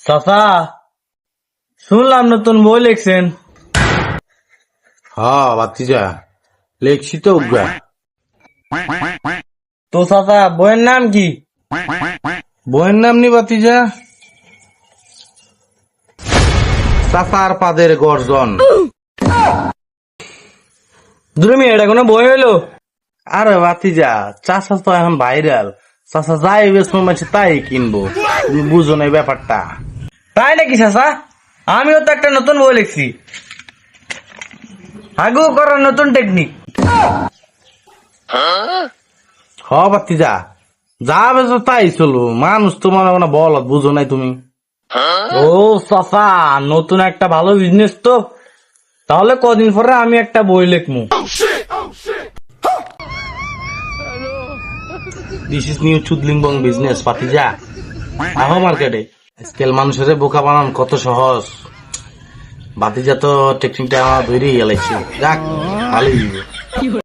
চাচা, শুনলাম নতুন বই লিখছেন। হ্যাঁ বাতিজা, লেখছি তো উগা। তো চাচা, বইয়ের নাম কি? বইয়ের নাম নি বাতিজা, চাচার পাদের গর্জন। দুরমি, এটা কোনো বই হইলো? আরে বাতিজা, চাচা তো এখন ভাইরাল। চাচা যাই বেসমো মানছে তাই কিনবো, তুমি বুঝো না এই ব্যাপারটা। তাই নাকি চাচা? আমিও তো একটা নতুন বই লিখছি, আগু করার নতুন টেকনিক। হ বাতিজা, যা বেছো তাই চলো, মানুষ তো মনে মনে বলত, বুঝো নাই তুমি। ও চাচা, নতুন একটা ভালো বিজনেস তো। তাহলে কদিন পরে আমি একটা বই লিখবো। দিস ইজ নিউ চুদলিংবং বিজনেস বাতিজা। আহো মার্কেটে, আজকাল মানুষের বোকা বানান কত সহজ। বাতিজা তো টেকনিকটা আমার ধরেই গেলাইছে, যাক ভালোই।